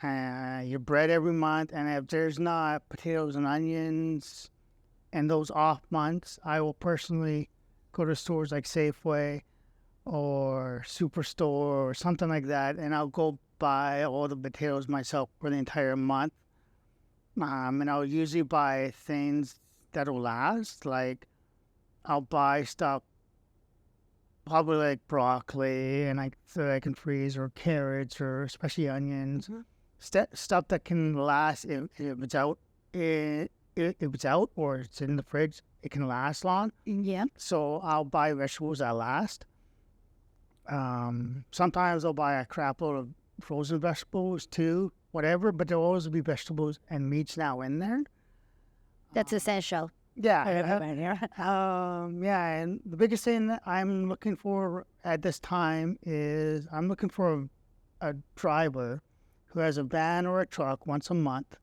your bread every month. And if there's not potatoes and onions and those off months, I will personally go to stores like Safeway or Superstore or something like that, and I'll go buy all the potatoes myself for the entire month. And I'll usually buy things that'll last. Like, I'll buy stuff probably like broccoli and so I can freeze, or carrots, or especially onions. Mm-hmm. Stuff that can last if it's out. If it's out or it's in the fridge, it can last long. Yeah. So I'll buy vegetables that last. Sometimes I'll buy a crap load of frozen vegetables too, whatever, but there'll always be vegetables and meats now in there. That's essential. Yeah. And the biggest thing that I'm looking for at this time is I'm looking for a driver who has a van or a truck once a month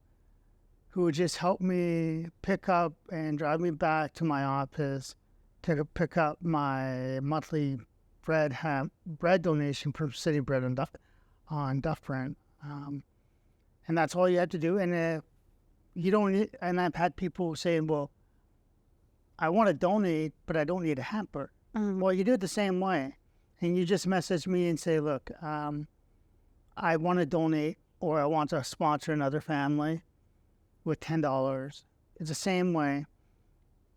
who would just help me pick up and drive me back to my office to pick up my monthly bread donation from City Bread on Dufferin. And that's all you have to do. And if you don't need, and I've had people saying, well, I want to donate, but I don't need a hamper. Mm-hmm. Well, you do it the same way. And you just message me and say, look, I want to donate, or I want to sponsor another family with $10. It's the same way,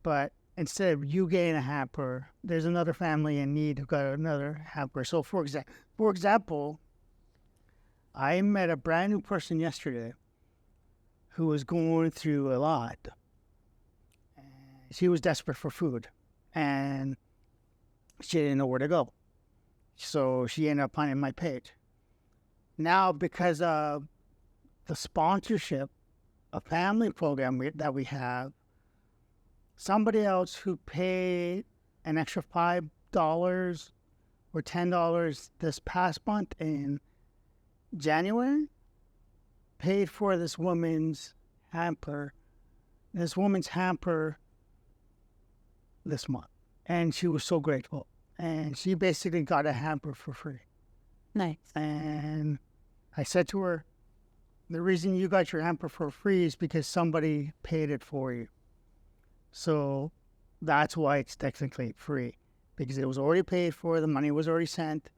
but instead of you getting a hamper, there's another family in need who got another hamper. So for example, I met a brand new person yesterday who was going through a lot. She was desperate for food, and she didn't know where to go. So she ended up finding my page. Now, because of the sponsorship, a family program that we have, somebody else who paid an extra $5 or $10 this past month in January paid for this woman's hamper. This month. And she was so grateful. And she basically got a hamper for free. Nice. And I said to her, the reason you got your hamper for free is because somebody paid it for you. So that's why it's technically free, because it was already paid for, the money was already sent,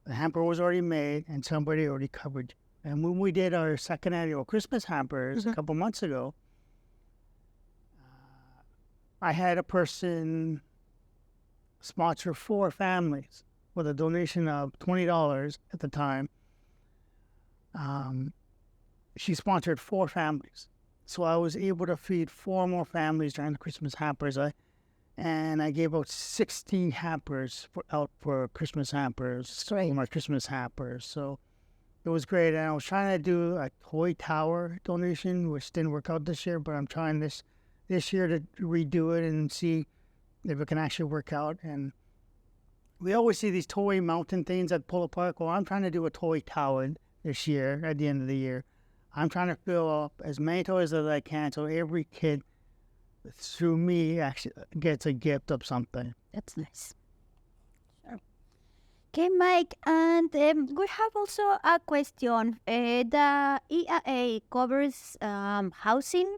the hamper was already made, and somebody already covered. And when we did our second annual Christmas hampers a couple months ago, I had a person sponsor 4 families with a donation of $20 at the time. She sponsored 4 families. So I was able to feed 4 more families during the Christmas hampers. And I gave out 16 hampers for Christmas hampers, for my Christmas hampers. So it was great. And I was trying to do a toy tower donation, which didn't work out this year, but I'm trying this year to redo it and see if it can actually work out. And we always see these toy mountain things at Polo Park. Well, I'm trying to do a toy tower this year at the end of the year. I'm trying to fill up as many toys as I can so every kid through me actually gets a gift of something. That's nice. Sure. Okay, Mike, and we have also a question. The EIA covers housing?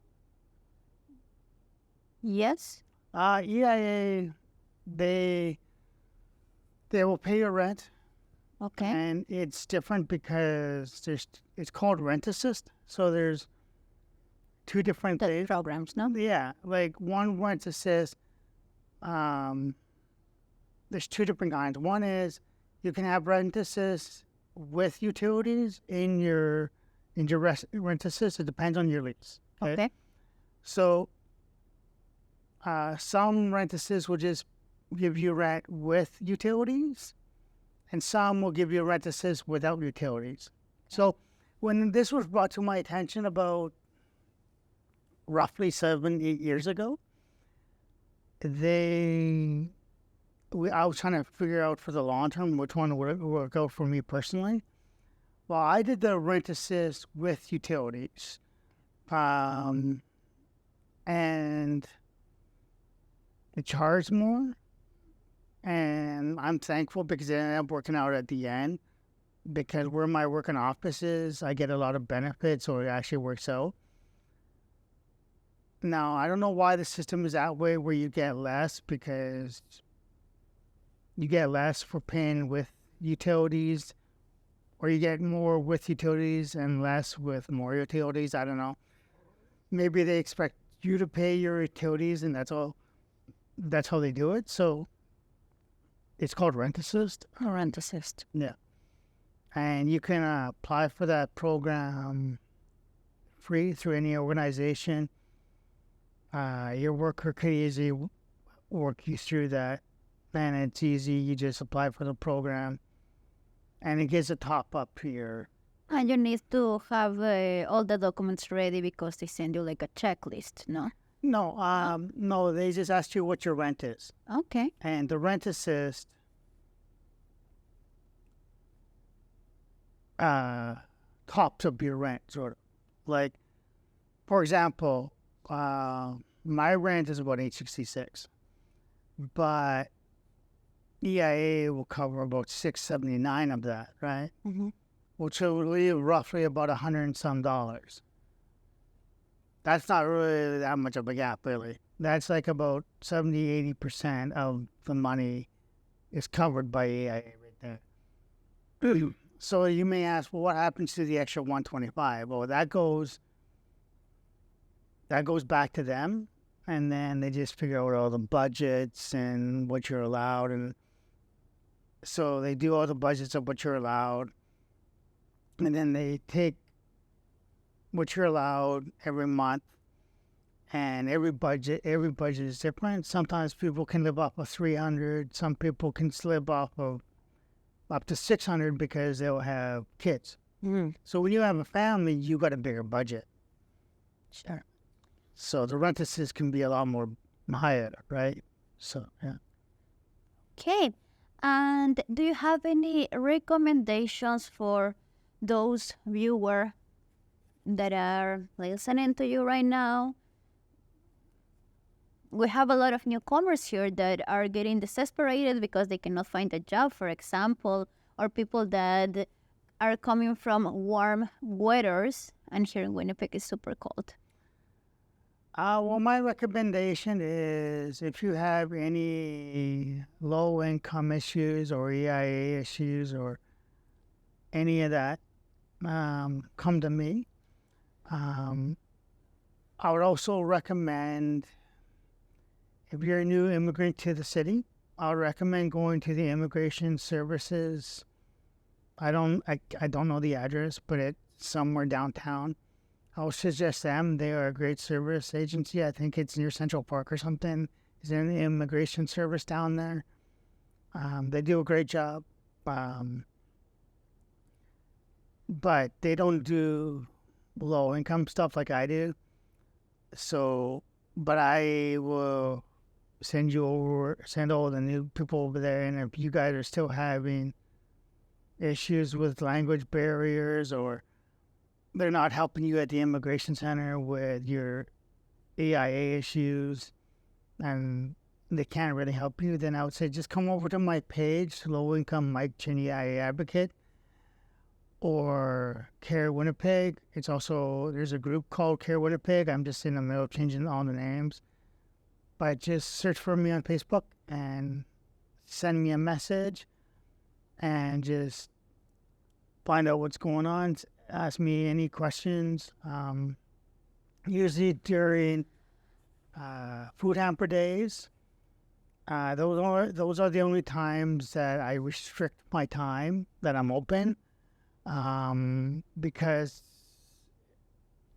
Yes? EIA, they will pay your rent. Okay. And it's different because it's called rent assist. So there's 2 different things. Programs, no? Yeah, like one rent assist. There's 2 different kinds. One is you can have rent assist with utilities in your rent assist. It depends on your lease. Okay. So some rent assist will just give you rent with utilities, and some will give you rent assist without utilities. So when this was brought to my attention about roughly 7-8 years ago, I was trying to figure out for the long term which one would work out for me personally. Well, I did the rent assist with utilities, and it charged more. And I'm thankful because it ended up working out at the end. Because where my working office is, I get a lot of benefits, so it actually works out. Now, I don't know why the system is that way where you get less, because you get less for paying with utilities, or you get more with utilities and less with more utilities. I don't know. Maybe they expect you to pay your utilities, and that's all. That's how they do it. So it's called rent assist. Oh, rent assist. Yeah. And you can apply for that program free through any organization. Your worker could easily work you through that. And it's easy. You just apply for the program. And it gives a top up to your... And you need to have all the documents ready because they send you like a checklist, no? No, they just ask you what your rent is. Okay. And the rent assist tops up your rent, sort of. Like, for example, my rent is about $866, but EIA will cover about $679 of that, right? Mm-hmm. Which will leave roughly about $100 and some. That's not really that much of a gap, really. That's like about 70-80% of the money is covered by EIA right there. So you may ask, well, what happens to the extra $125? Well, that goes back to them, and then they just figure out all the budgets and what you're allowed, and so they do all the budgets of what you're allowed, and then they take what you're allowed every month, and every budget is different. Sometimes people can live off of 300. Some people can live off of up to 600 because they'll have kids. Mm-hmm. So when you have a family, you got a bigger budget. Sure. So the rent assist can be a lot more higher, right? So, yeah. Okay. And do you have any recommendations for those viewers that are listening to you right now? We have a lot of newcomers here that are getting desesperated because they cannot find a job, for example, or people that are coming from warm weathers, and here in Winnipeg is super cold. Well, my recommendation is if you have any low-income issues or EIA issues or any of that, come to me. I would also recommend if you're a new immigrant to the city, I'll recommend going to the immigration services. I don't know the address, but it's somewhere downtown. I'll suggest them. They are a great service agency. I think it's near Central Park or something. Is there an immigration service down there? They do a great job. But they don't do low income stuff like I do. So, but I will send all the new people over there. And if you guys are still having issues with language barriers, or they're not helping you at the immigration center with your EIA issues, and they can't really help you, then I would say just come over to my page, Low Income Mike Chin EIA Advocate, or Care Winnipeg. It's also, there's a group called Care Winnipeg. I'm just in the middle of changing all the names. But just search for me on Facebook and send me a message and just find out what's going on. Ask me any questions. Usually during food hamper days, those are the only times that I restrict my time that I'm open, because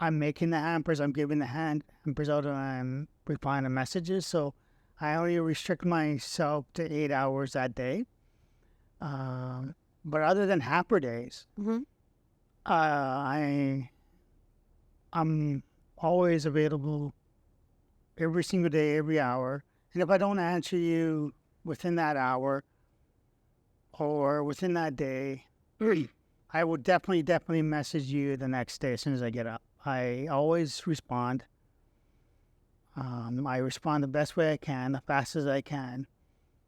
I'm making the hampers, I'm giving the hampers out, and I'm replying to messages. So I only restrict myself to 8 hours that day. But other than hamper days, I'm always available every single day, every hour. And if I don't answer you within that hour or within that day, I will definitely message you the next day as soon as I get up. I always respond. I respond the best way I can, the fastest I can.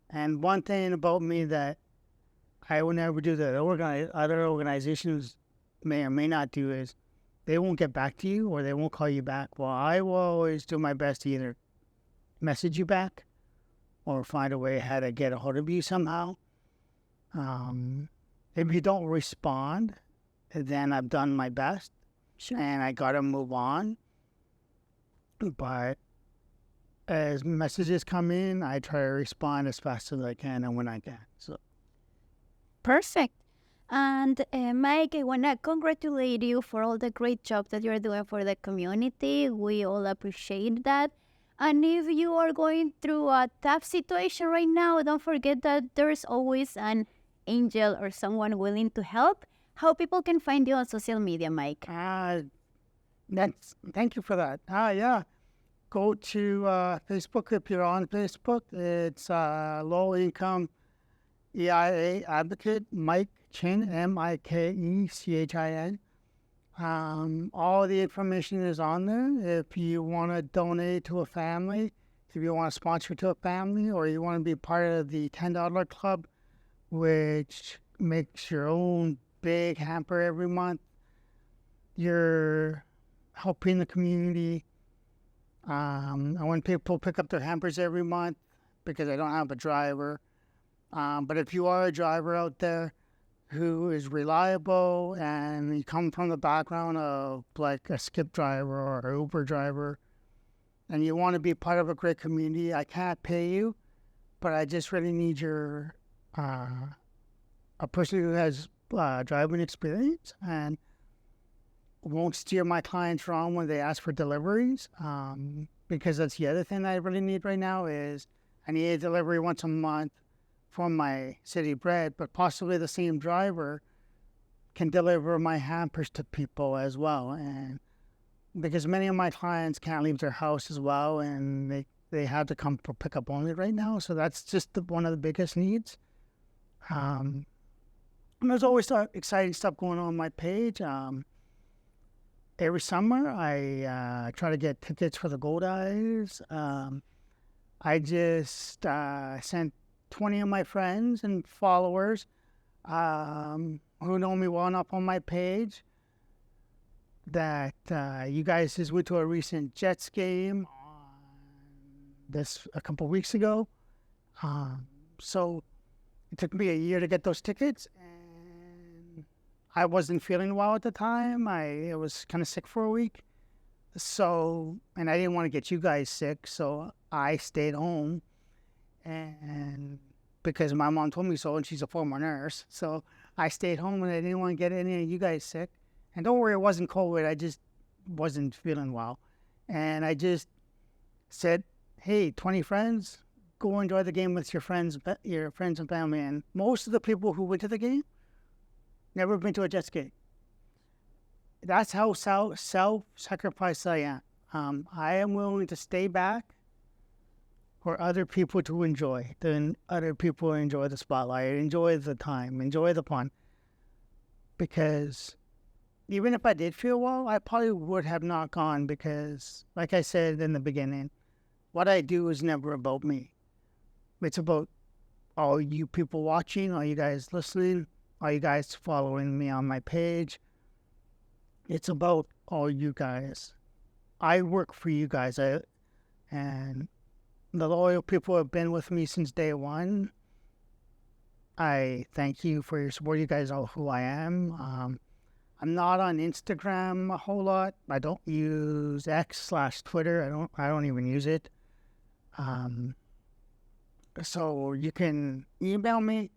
And one thing about me that I will never do that other organizations may or may not do is they won't get back to you or they won't call you back. Well, I will always do my best to either message you back or find a way how to get a hold of you somehow. If you don't respond, then I've done my best. Sure. And I got to move on. But as messages come in, I try to respond as fast as I can and when I can. So, perfect. And Mike, I want to congratulate you for all the great job that you're doing for the community. We all appreciate that. And if you are going through a tough situation right now, don't forget that there's always an angel or someone willing to help. How people can find you on social media, Mike? thank you for that. Yeah. Go to Facebook if you're on Facebook. It's Low Income EIA Advocate Mike Chin, MikeChin. All the information is on there. If you want to donate to a family, if you want to sponsor to a family, or you want to be part of the $10 club, which makes your own big hamper every month, you're helping the community. I want people to pick up their hampers every month because I don't have a driver. But if you are a driver out there who is reliable and you come from the background of like a Skip driver or an Uber driver and you want to be part of a great community, I can't pay you, but I just really need your a person who has driving experience and won't steer my clients wrong when they ask for deliveries, because that's the other thing I really need right now is I need a delivery once a month for my city bread, but possibly the same driver can deliver my hampers to people as well. And because many of my clients can't leave their house as well, and they have to come for pickup only right now. So that's just one of the biggest needs. And there's always exciting stuff going on my page. Every summer, I try to get tickets for the Gold Eyes. I just sent 20 of my friends and followers who know me well enough on my page that you guys just went to a recent Jets game a couple weeks ago. So it took me a year to get those tickets, and I wasn't feeling well at the time. I was kind of sick for a week. So, and I didn't want to get you guys sick. So I stayed home, and because my mom told me so, and she's a former nurse, so I stayed home, and I didn't want to get any of you guys sick. And don't worry, it wasn't COVID. I just wasn't feeling well, and I just said, "Hey, 20 friends, go enjoy the game with your friends and family." And most of the people who went to the game never been to a Jets game. That's how self-sacrifice I am. I am willing to stay back for other people to enjoy. Then other people enjoy the spotlight, enjoy the time, enjoy the fun. Because even if I did feel well, I probably would have not gone because, like I said in the beginning, what I do is never about me. It's about all you people watching, all you guys listening, all you guys following me on my page. It's about all you guys. I work for you guys, and the loyal people have been with me since day one. I thank you for your support. You guys know who I am. I'm not on Instagram a whole lot. I don't use X/Twitter. I don't even use it. So you can email me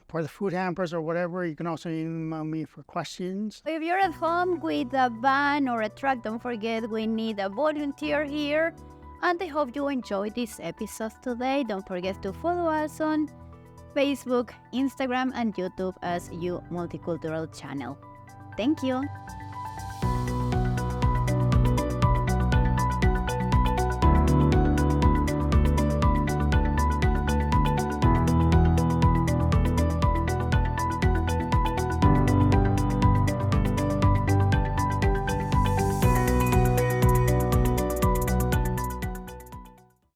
for the food hampers or whatever. You can also email me for questions. If you're at home with a van or a truck, don't forget we need a volunteer here. And I hope you enjoyed this episode today. Don't forget to follow us on Facebook, Instagram, and YouTube as You Multicultural channel. Thank you.